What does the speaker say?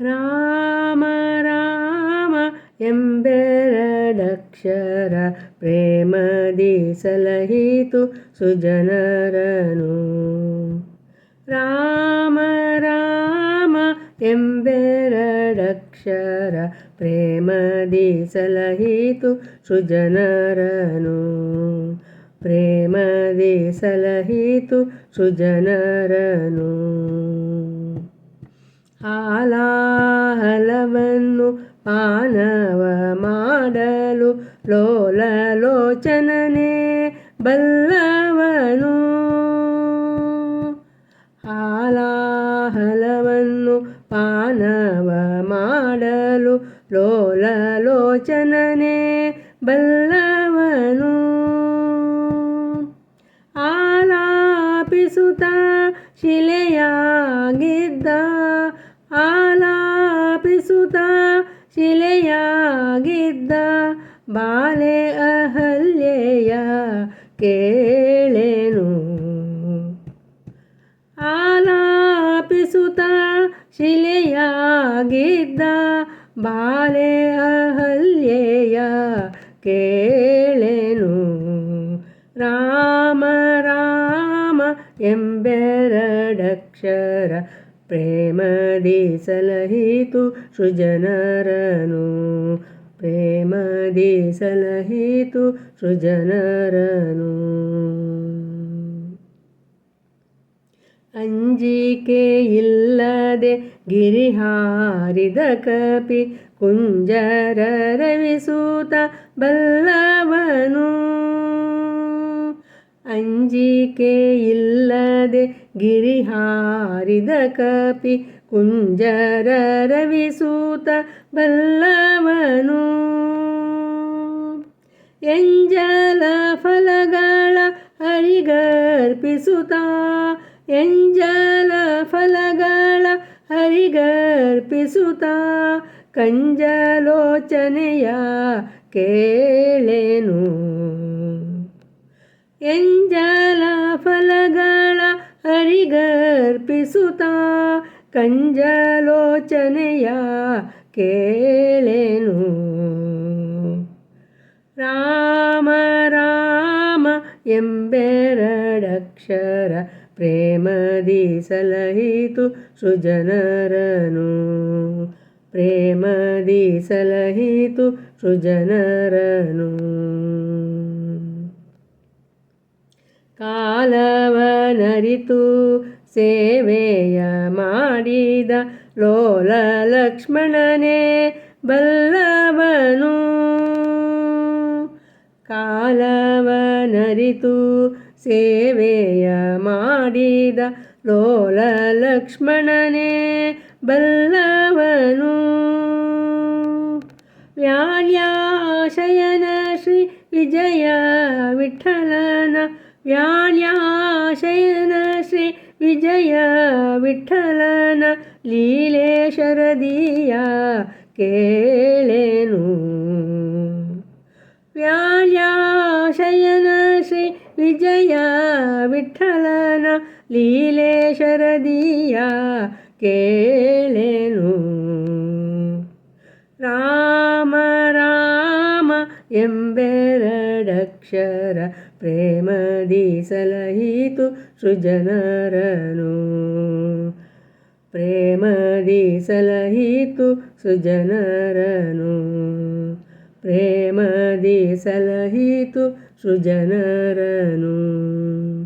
ರಾಮ ರಾಮ ಎಂಬೆರಡಕ್ಷರ ಪ್ರೇಮದಿ ಸಲಹಿತು ಸುಜನರನು. ರಾಮ ರಾಮ ಎಂಬೆರಡಕ್ಷರ ಪ್ರೇಮದಿ ಸಲಹಿತು ಸುಜನರನು. ಪ್ರೇಮದಿ ಸಲಹಿತು ಸುಜನರನು. ಹಾಲಾಹಲವನ್ನು ಪಾನವ ಮಾಡಲು ಲೋಲಲೋಚನನೇ ಬಲ್ಲವನು. ಹಾಲಾಹಲವನ್ನು ಪಾನವ ಮಾಡಲು ಲೋಲಲೋಚನನೇ ಬಲ್ಲವನು. ಆಲಾಪಿಸುತ್ತ ಶಿಲೆಯಾಗಿದ್ದ ಆಲಾಪಿಸುತ್ತ ಶಿಲೆಯಾಗಿದ್ದ ಬಾಲೆ ಅಹಲ್ಯೆಯ ಕೇಳೆನು. ಆಲಾಪಿಸುತ್ತ ಶಿಲೆಯಾಗಿದ್ದ ಬಾಲೆ ಅಹಲ್ಯೆಯ ಕೇಳೆನು. ರಾಮ ರಾಮ ಎಂಬೆರಡಕ್ಷರ ಪ್ರೇಮದಿ ಸಲಹಿತು ಸುಜನರನು. ಪ್ರೇಮದಿ ಸಲಹಿತು ಸುಜನರನು. ಅಂಜಿಕೆಯಿಲ್ಲದೆ ಗಿರಿಹಾರಿದ ಕಪಿ ಕುಂಜರ ರವಿಸೂತ ಬಲ್ಲವನು. ಅಂಜಿಕೆಯಿಲ್ಲದೆ ಗಿರಿಹಾರಿದ ಕಪಿ ಕುಂಜರ ರವಿಸೂತ ಬಲ್ಲವನು. ಎಂಜಲ ಫಲಗಳ ಹರಿಗರ್ಪಿಸುತ್ತ ಎಂಜಲ ಫಲಗಳ ಹರಿಗರ್ಪಿಸುತ್ತ ಕಂಜಲೋಚನೆಯ ಕೇಳೆನು. ಎಂಜಲ ಫಲಗಳ ಹರಿಗರ್ಪಿಸುತ್ತ ಕಂಜಲೋಚನೆಯ ಕೇಳೆನು. ರಾಮ ರಾಮ ಎಂಬೆರಡಕ್ಷರ ಪ್ರೇಮದಿ ಸಲಹಿತು ಸುಜನರನು. ಪ್ರೇಮದಿ ಸಲಹಿತು ಸುಜನರನು. ಕಾಲವನರಿತು ಸೇವೆಯ ಮಾಡಿದ ಲೋಲ ಲಕ್ಷ್ಮಣನೇ ಬಲ್ಲವನು. ಕಾಲವನರಿತು ಸೇವೆಯ ಮಾಡಿದ ಲೋಲ ಲಕ್ಷ್ಮಣನೇ ಬಲ್ಲವನು. ವ್ಯಾಲ್ಯಾಶಯನ ಶ್ರೀ ವಿಜಯ ವಿಠ್ಠಲನ ವ್ಯಾಲ್ಯಾಶಯನ ಶ್ರೀ ವಿಜಯ ವಿಠ್ಠಲನ ಲೀಲೆ ಶರದಿಯ ಕೇಳೆನು. ವ್ಯಾಲ್ಯಾಶಯನ ಶ್ರೀ ವಿಜಯ ವಿಠ್ಠಲನ ಲೀಲೆ ಶರದಿಯ ಕೇಳೆನು. ರಾಮ ರಾಮ ಎಂಬೆರಡಕ್ಷರ ಪ್ರೇಮದಿ ಸಲಹಿತು ಸುಜನರನು. ಪ್ರೇಮದಿ ಸಲಹಿತು ಸುಜನರನು. ಪ್ರೇಮದಿ ಸಲಹಿತು ಸುಜನರನು.